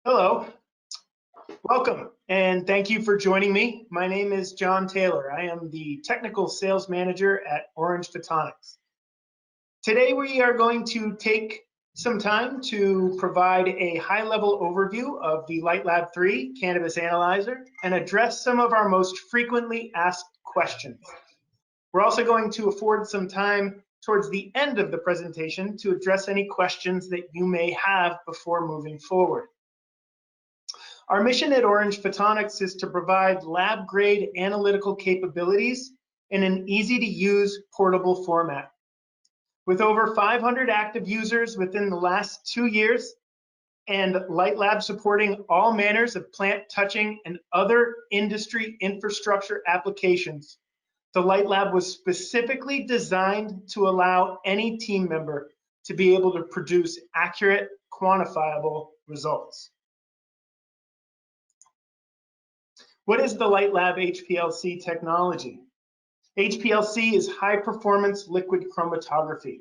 Hello, welcome, and thank you for joining me. My name is John Taylor. I am the Technical Sales Manager at Orange Photonics. Today we are going to take some time to provide a high-level overview of the LightLab 3 Cannabis Analyzer and address some of our most frequently asked questions. We're also going to afford some time towards the end of the presentation to address any questions that you may have before moving forward. Our mission at Orange Photonics is to provide lab-grade analytical capabilities in an easy-to-use portable format. With over 500 active users within the last 2 years and LightLab supporting all manners of plant touching and other industry infrastructure applications, the LightLab was specifically designed to allow any team member to be able to produce accurate, quantifiable results. What is the LightLab HPLC technology? HPLC is high-performance liquid chromatography.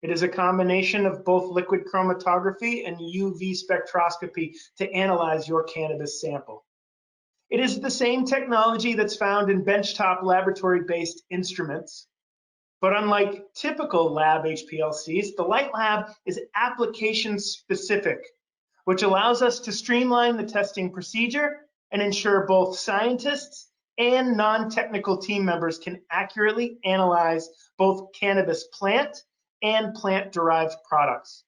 It is a combination of both liquid chromatography and UV spectroscopy to analyze your cannabis sample. It is the same technology that's found in benchtop laboratory-based instruments, but unlike typical lab HPLCs, the LightLab is application-specific, which allows us to streamline the testing procedure and ensure both scientists and non-technical team members can accurately analyze both cannabis plant and plant-derived products.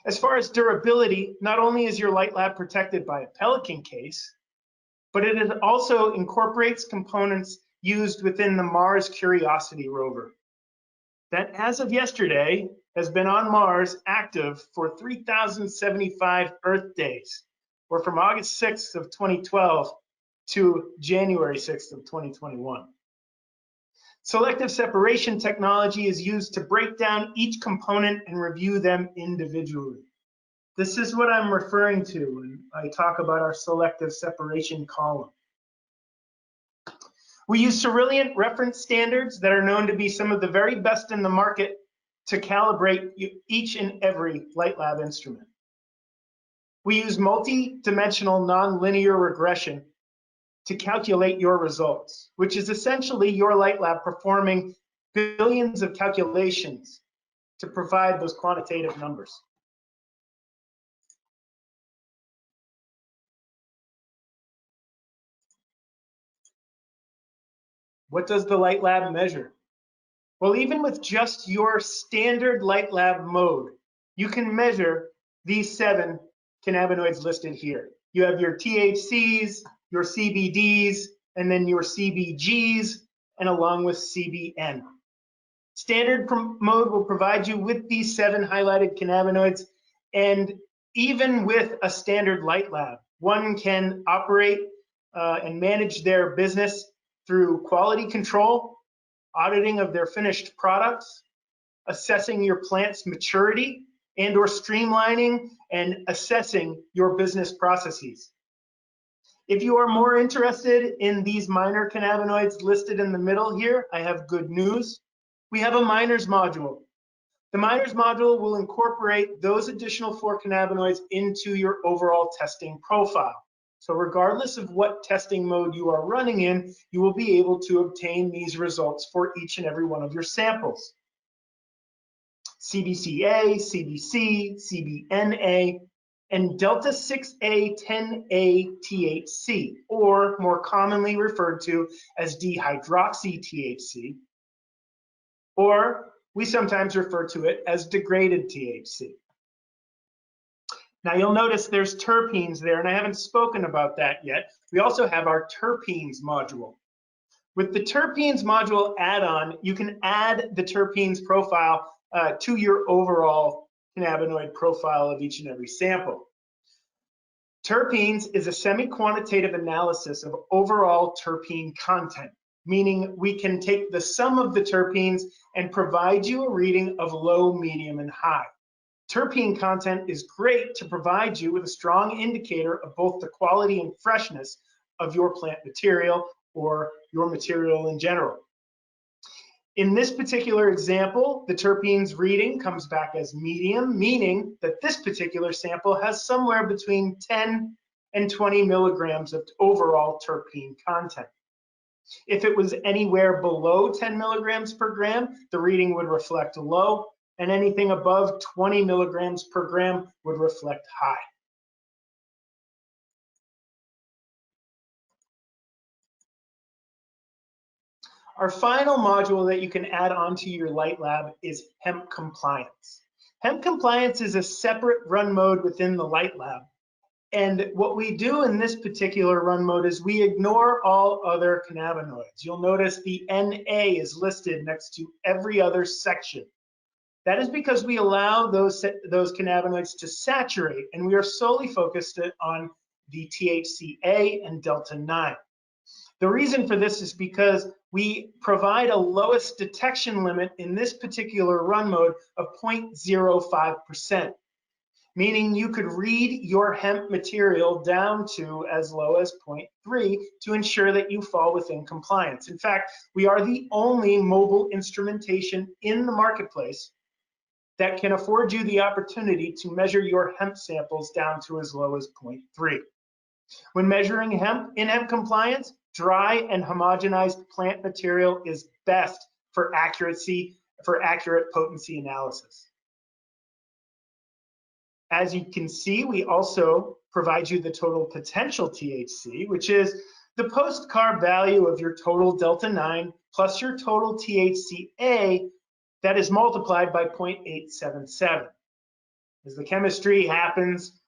As far as durability, not only is your LightLab protected by a Pelican case, but it also incorporates components used within the Mars Curiosity rover that, as of yesterday, has been on Mars active for 3,075 Earth days, or from August 6th of 2012 to January 6th of 2021. Selective separation technology is used to break down each component and review them individually. This is what I'm referring to when I talk about our selective separation column. We use Cerilliant reference standards that are known to be some of the very best in the market to calibrate each and every LightLab instrument. We use multi-dimensional nonlinear regression to calculate your results, which is essentially your LightLab performing billions of calculations to provide those quantitative numbers. What does the LightLab measure? Well, even with just your standard LightLab mode, you can measure these 7 cannabinoids listed here. You have your THCs, your CBDs, and then your CBGs, and along with CBN. Standard mode will provide you with these 7 highlighted cannabinoids, and even with a standard LightLab, one can operate and manage their business through quality control, auditing of their finished products, assessing your plant's maturity, and or streamlining and assessing your business processes. If you are more interested in these minor cannabinoids listed in the middle here, I have good news. We have a minors module. The minors module will incorporate those additional 4 cannabinoids into your overall testing profile. So regardless of what testing mode you are running in, you will be able to obtain these results for each and every one of your samples. CBCA, CBC, CBNA, and Delta 6A 10A THC, or more commonly referred to as dehydroxy THC, or we sometimes refer to it as degraded THC. Now you'll notice there's terpenes there, and I haven't spoken about that yet. We also have our terpenes module. With the terpenes module add-on, you can add the terpenes profile to your overall cannabinoid profile of each and every sample. Terpenes is a semi-quantitative analysis of overall terpene content, meaning we can take the sum of the terpenes and provide you a reading of low, medium, and high. Terpene content is great to provide you with a strong indicator of both the quality and freshness of your plant material or your material in general. In this particular example, the terpenes reading comes back as medium, meaning that this particular sample has somewhere between 10 and 20 milligrams of overall terpene content. If it was anywhere below 10 milligrams per gram, the reading would reflect low, and anything above 20 milligrams per gram would reflect high. Our final module that you can add onto your LightLab is Hemp Compliance. Hemp Compliance is a separate run mode within the LightLab. And what we do in this particular run mode is we ignore all other cannabinoids. You'll notice the NA is listed next to every other section. That is because we allow those cannabinoids to saturate, and we are solely focused on the THCA and Delta-9. The reason for this is because we provide a lowest detection limit in this particular run mode of 0.05%, meaning you could read your hemp material down to as low as 0.3 to ensure that you fall within compliance. In fact, we are the only mobile instrumentation in the marketplace that can afford you the opportunity to measure your hemp samples down to as low as 0.3. When measuring hemp in Hemp Compliance, dry and homogenized plant material is best for accurate potency analysis. As you can see, we also provide you the total potential THC, which is the post-carb value of your total Delta-9 plus your total THCA that is multiplied by 0.877. As the chemistry happens,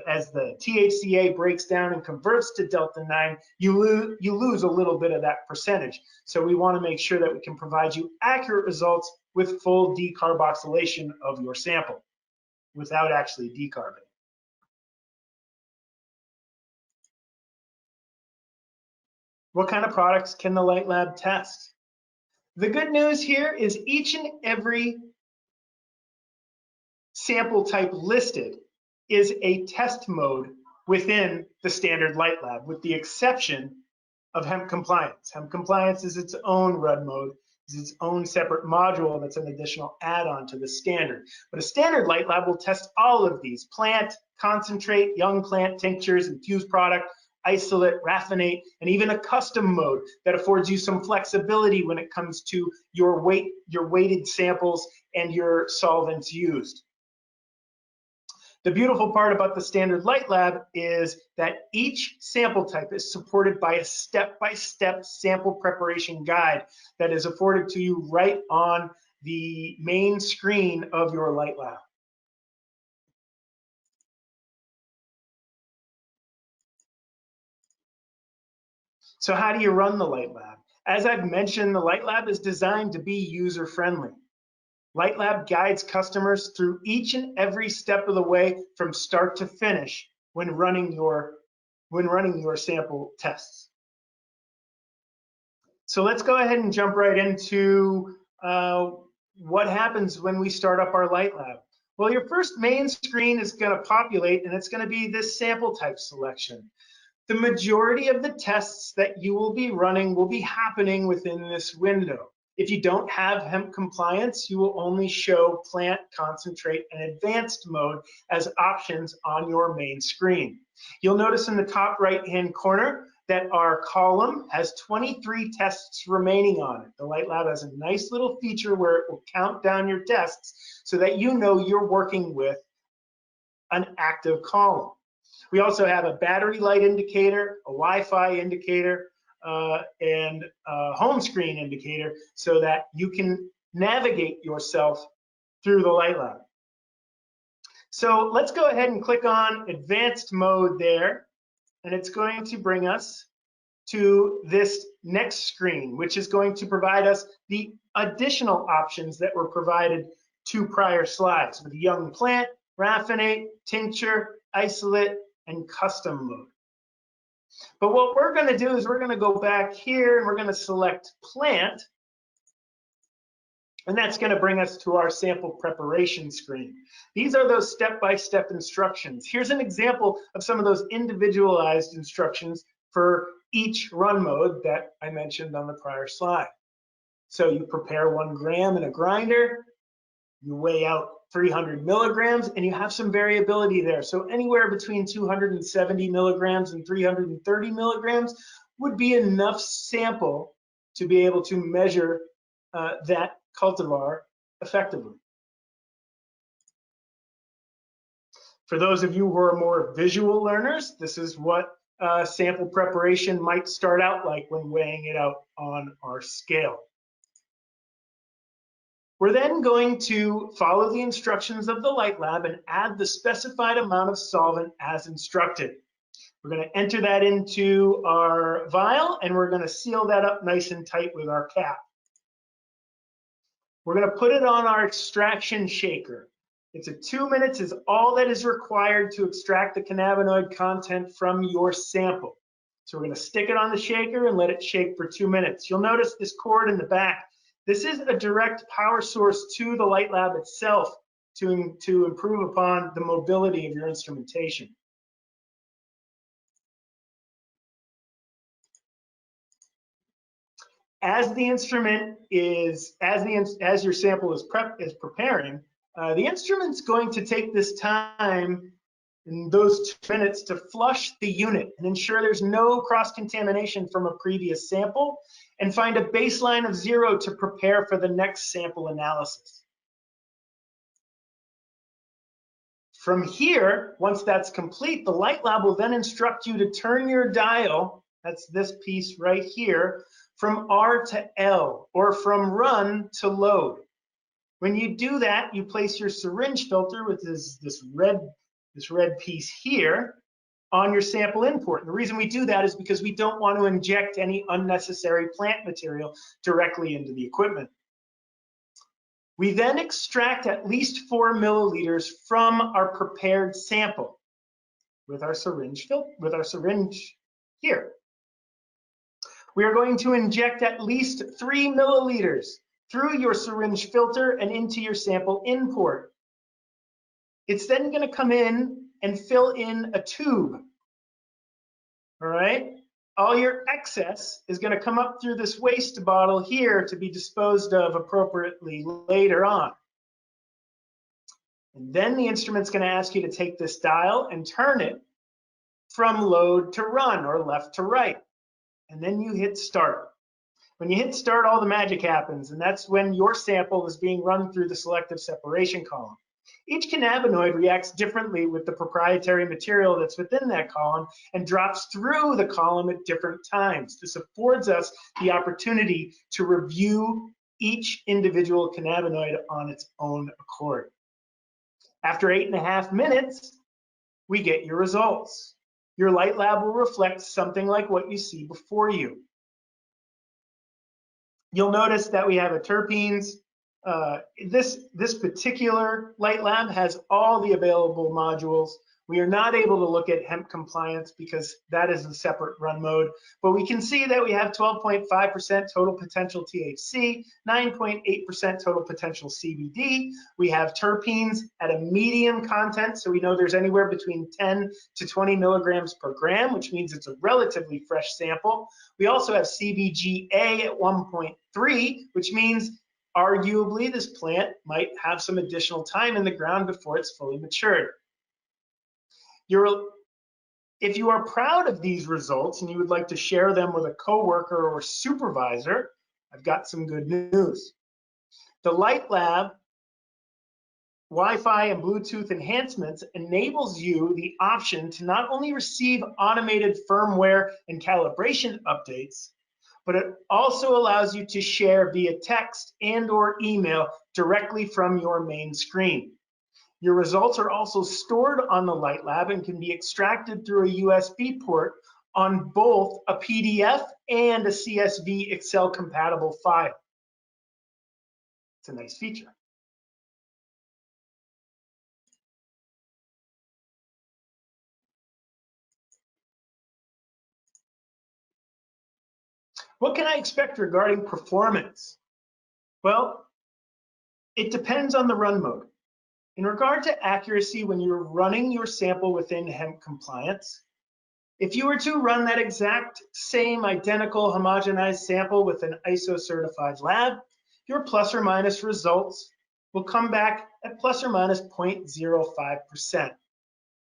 as the THCA breaks down and converts to Delta-9, you lose a little bit of that percentage. So we want to make sure that we can provide you accurate results with full decarboxylation of your sample without actually decarbing. What kind of products can the LightLab test? The good news here is each and every sample type listed is a test mode within the standard LightLab, with the exception of Hemp Compliance. Hemp Compliance is its own run mode, is its own separate module that's an additional add-on to the standard. But a standard LightLab will test all of these: plant, concentrate, young plant tinctures, infused product, isolate, raffinate, and even a custom mode that affords you some flexibility when it comes to your weighted samples and your solvents used. The beautiful part about the standard LightLab is that each sample type is supported by a step-by-step sample preparation guide that is afforded to you right on the main screen of your LightLab. So how do you run the LightLab? As I've mentioned, the LightLab is designed to be user-friendly. LightLab guides customers through each and every step of the way from start to finish when running your sample tests. So let's go ahead and jump right into what happens when we start up our LightLab. Well, your first main screen is going to populate, and it's going to be this sample type selection. The majority of the tests that you will be running will be happening within this window. If you don't have Hemp Compliance, you will only show plant, concentrate, and advanced mode as options on your main screen. You'll notice in the top right-hand corner that our column has 23 tests remaining on it. The LightLab has a nice little feature where it will count down your tests so that you know you're working with an active column. We also have a battery light indicator, a Wi-Fi indicator, and a home screen indicator so that you can navigate yourself through the LightLab. So let's go ahead and click on advanced mode there, and it's going to bring us to this next screen, which is going to provide us the additional options that were provided 2 prior slides with young plant, raffinate, tincture, isolate, and custom mode. But what we're going to do is we're going to go back here and we're going to select plant, and that's going to bring us to our sample preparation screen. These are those step-by-step instructions. Here's an example of some of those individualized instructions for each run mode that I mentioned on the prior slide. So you prepare 1 gram in a grinder, you weigh out 300 milligrams, and you have some variability there. So anywhere between 270 milligrams and 330 milligrams would be enough sample to be able to measure that cultivar effectively. For those of you who are more visual learners, this is what sample preparation might start out like when weighing it out on our scale. We're then going to follow the instructions of the LightLab and add the specified amount of solvent as instructed. We're going to enter that into our vial, and we're going to seal that up nice and tight with our cap. We're going to put it on our extraction shaker. It's a 2 minutes is all that is required to extract the cannabinoid content from your sample. So we're going to stick it on the shaker and let it shake for 2 minutes. You'll notice this cord in the back. This is a direct power source to the LightLab itself to improve upon the mobility of your instrumentation. As the instrument is, as your sample is preparing, the instrument's going to take this time in those 2 minutes to flush the unit and ensure there's no cross-contamination from a previous sample, and find a baseline of 0 to prepare for the next sample analysis. From here, once that's complete, the LightLab will then instruct you to turn your dial, that's this piece right here, from R to L, or from run to load. When you do that, you place your syringe filter with this red piece here on your sample import. And the reason we do that is because we don't want to inject any unnecessary plant material directly into the equipment. We then extract at least 4 milliliters from our prepared sample with our syringe here. We are going to inject at least 3 milliliters through your syringe filter and into your sample import. It's then going to come in and fill in a tube. All right? All your excess is going to come up through this waste bottle here to be disposed of appropriately later on. And then the instrument's going to ask you to take this dial and turn it from load to run, or left to right. And then you hit start. When you hit start, all the magic happens, and that's when your sample is being run through the selective separation column. Each cannabinoid reacts differently with the proprietary material that's within that column and drops through the column at different times. This affords us the opportunity to review each individual cannabinoid on its own accord. After 8.5 minutes, we get your results. Your LightLab will reflect something like what you see before you. You'll notice that we have a terpenes. This particular LightLab has all the available modules. We are not able to look at Hemp Compliance because that is a separate run mode, but we can see that we have 12.5% total potential THC, 9.8% total potential CBD. We have terpenes at a medium content, so we know there's anywhere between 10 to 20 milligrams per gram, which means it's a relatively fresh sample. We also have CBGA at 1.3, which means arguably this plant might have some additional time in the ground before it's fully matured. If you are proud of these results and you would like to share them with a coworker or supervisor, I've got some good news. The LightLab Wi-Fi and Bluetooth enhancements enables you the option to not only receive automated firmware and calibration updates, but it also allows you to share via text and/or email directly from your main screen. Your results are also stored on the LightLab and can be extracted through a USB port on both a PDF and a CSV Excel compatible file. It's a nice feature. What can I expect regarding performance? Well, it depends on the run mode. In regard to accuracy, when you're running your sample within Hemp Compliance, If you were to run that exact same identical homogenized sample with an ISO certified lab, your plus or minus results will come back at plus or minus 0.05%.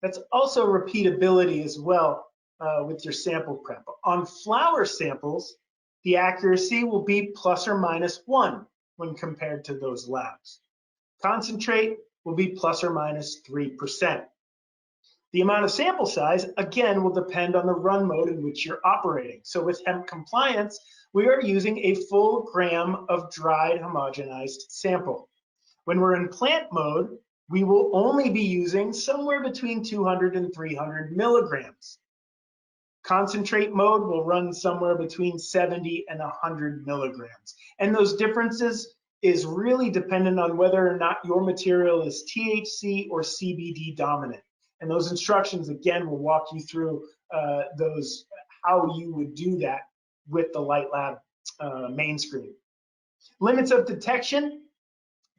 That's also repeatability as well with your sample prep. On flower samples, the accuracy will be plus or minus 1 when compared to those labs. Concentrate will be plus or minus 3%. The amount of sample size, again, will depend on the run mode in which you're operating. So with Hemp Compliance, we are using a full gram of dried homogenized sample. When we're in plant mode, we will only be using somewhere between 200 and 300 milligrams. Concentrate mode will run somewhere between 70 and 100 milligrams. And those differences is really dependent on whether or not your material is THC or CBD dominant. And those instructions, again, will walk you through how you would do that with the LightLab main screen. Limits of detection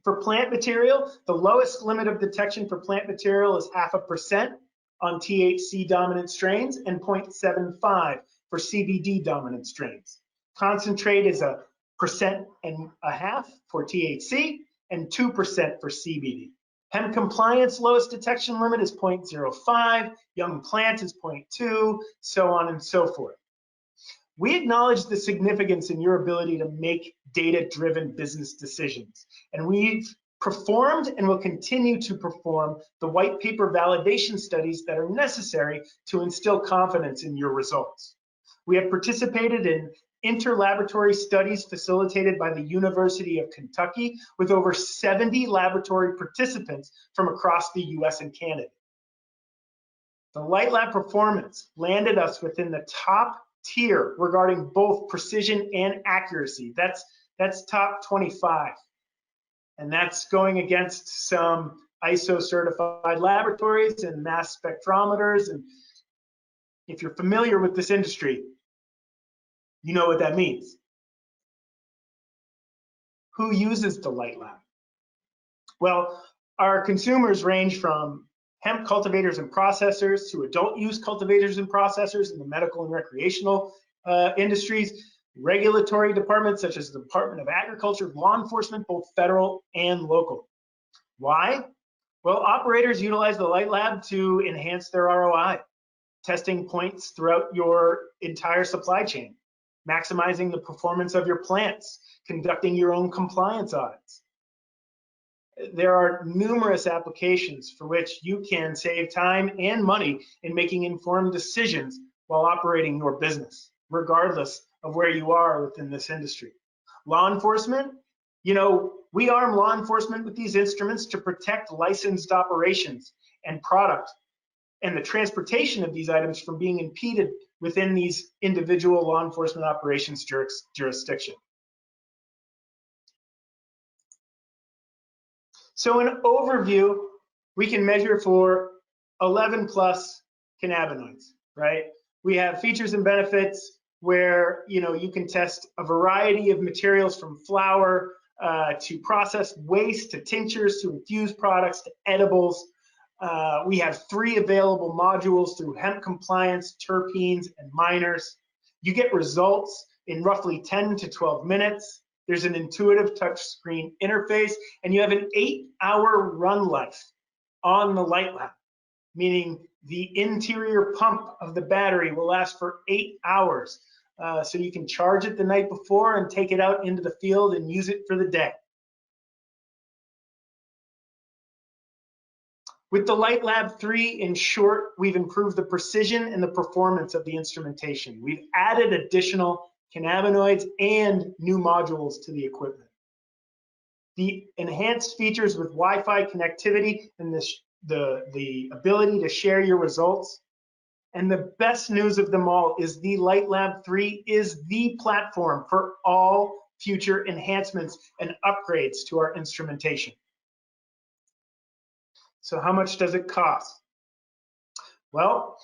for plant material. The lowest limit of detection for plant material is 0.5% on THC dominant strains and 0.75 for CBD dominant strains. Concentrate is 1.5% for THC and 2% for CBD. Hemp Compliance lowest detection limit is 0.05, young plant is 0.2, so on and so forth. We acknowledge the significance in your ability to make data-driven business decisions, and we've performed and will continue to perform the white paper validation studies that are necessary to instill confidence in your results. We have participated in interlaboratory studies facilitated by the University of Kentucky with over 70 laboratory participants from across the US and Canada. The LightLab performance landed us within the top tier regarding both precision and accuracy. That's top 25. And that's going against some ISO certified laboratories and mass spectrometers. And if you're familiar with this industry, you know what that means. Who uses the LightLab? Well, our consumers range from hemp cultivators and processors to adult use cultivators and processors in the medical and recreational industries, regulatory departments such as the Department of Agriculture, law enforcement, both federal and local. Why? Well, operators utilize the LightLab to enhance their ROI, testing points throughout your entire supply chain, maximizing the performance of your plants, conducting your own compliance audits. There are numerous applications for which you can save time and money in making informed decisions while operating your business, regardless of where you are within this industry. Law enforcement, we arm law enforcement with these instruments to protect licensed operations and product and the transportation of these items from being impeded within these individual law enforcement operations jurisdiction. So in overview, we can measure for 11 plus cannabinoids, right? We have features and benefits where you can test a variety of materials from flower to processed waste to tinctures to infused products to edibles. We have 3 available modules through Hemp Compliance, Terpenes, and Minors. You get results in roughly 10 to 12 minutes. There's an intuitive touchscreen interface, and you have an 8-hour run life on the LightLab, meaning the interior pump of the battery will last for 8 hours. So you can charge it the night before and take it out into the field and use it for the day. With the LightLab 3, in short, we've improved the precision and the performance of the instrumentation. We've added additional cannabinoids and new modules to the equipment. The enhanced features with Wi-Fi connectivity and the ability to share your results. And the best news of them all is the LightLab 3 is the platform for all future enhancements and upgrades to our instrumentation. So how much does it cost? Well,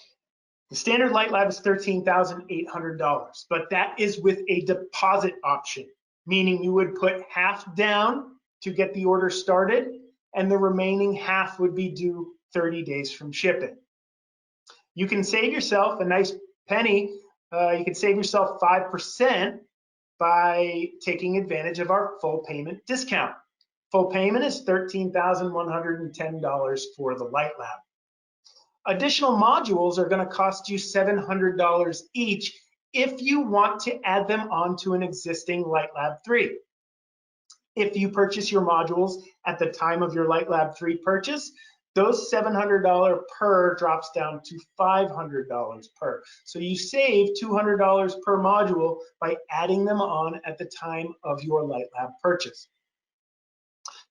the standard LightLab is $13,800, but that is with a deposit option, meaning you would put half down to get the order started, and the remaining half would be due 30 days from shipping. You can save yourself a nice penny, you can save yourself 5% by taking advantage of our full payment discount. Full payment is $13,110 for the LightLab. Additional modules are going to cost you $700 each if you want to add them onto an existing LightLab 3. If you purchase your modules at the time of your LightLab 3 purchase, those $700 per drops down to $500 per. So you save $200 per module by adding them on at the time of your LightLab purchase.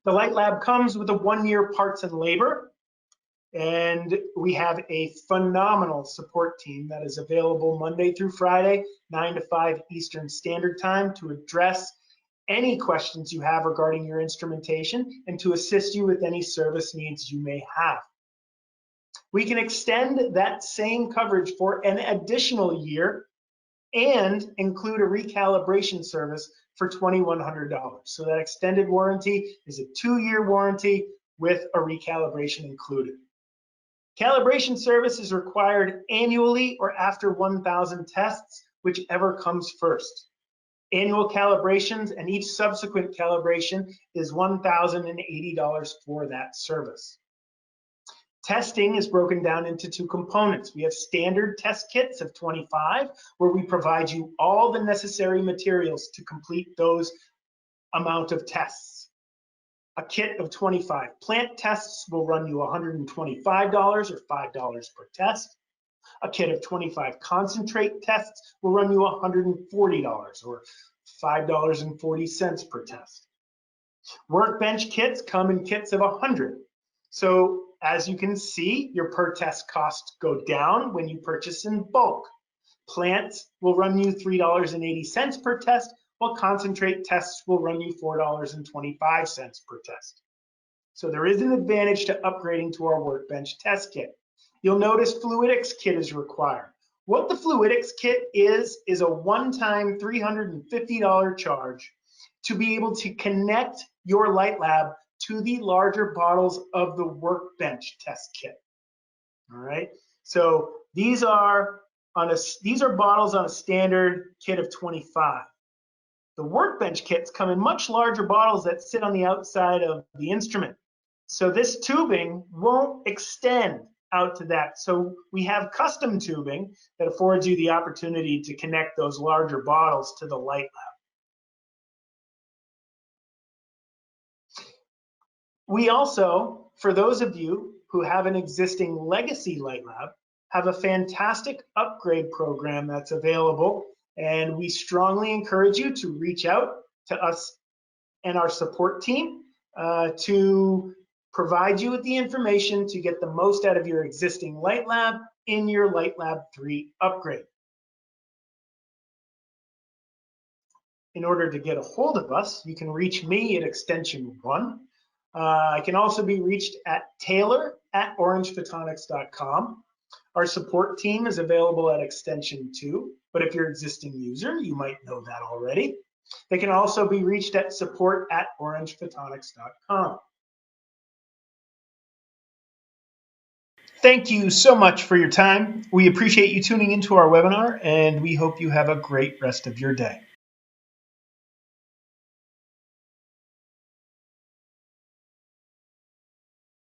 The LightLab comes with a 1-year parts and labor, and we have a phenomenal support team that is available Monday through Friday, 9 to 5 Eastern Standard Time, to address any questions you have regarding your instrumentation and to assist you with any service needs you may have. We can extend that same coverage for an additional year and include a recalibration service for $2,100. So that extended warranty is a 2-year warranty with a recalibration included. Calibration service is required annually or after 1,000 tests, whichever comes first. Annual calibrations and each subsequent calibration is $1,080 for that service. Testing is broken down into 2 components. We have standard test kits of 25, where we provide you all the necessary materials to complete those amount of tests. A kit of 25 plant tests will run you $125 or $5 per test. A kit of 25 concentrate tests will run you $140 or $5.40 per test. Workbench kits come in kits of 100. So as you can see, your per test costs go down when you purchase in bulk. Plants will run you $3.80 per test, while concentrate tests will run you $4.25 per test. So there is an advantage to upgrading to our Workbench test kit. You'll notice Fluidics kit is required. What the Fluidics kit is a one-time $350 charge to be able to connect your LightLab to the larger bottles of the Workbench test kit. All right, so these are bottles on a standard kit of 25. The Workbench kits come in much larger bottles that sit on the outside of the instrument. So this tubing won't extend out to that. So we have custom tubing that affords you the opportunity to connect those larger bottles to the LightLab. We also, for those of you who have an existing legacy LightLab, have a fantastic upgrade program that's available, and we strongly encourage you to reach out to us and our support team to provide you with the information to get the most out of your existing LightLab in your LightLab 3 upgrade. In order to get a hold of us, you can reach me at extension 1. I can also be reached at taylor@orangephotonics.com. Our support team is available at extension 2, but if you're an existing user, you might know that already. They can also be reached at support@orangephotonics.com. Thank you so much for your time. We appreciate you tuning into our webinar, and we hope you have a great rest of your day.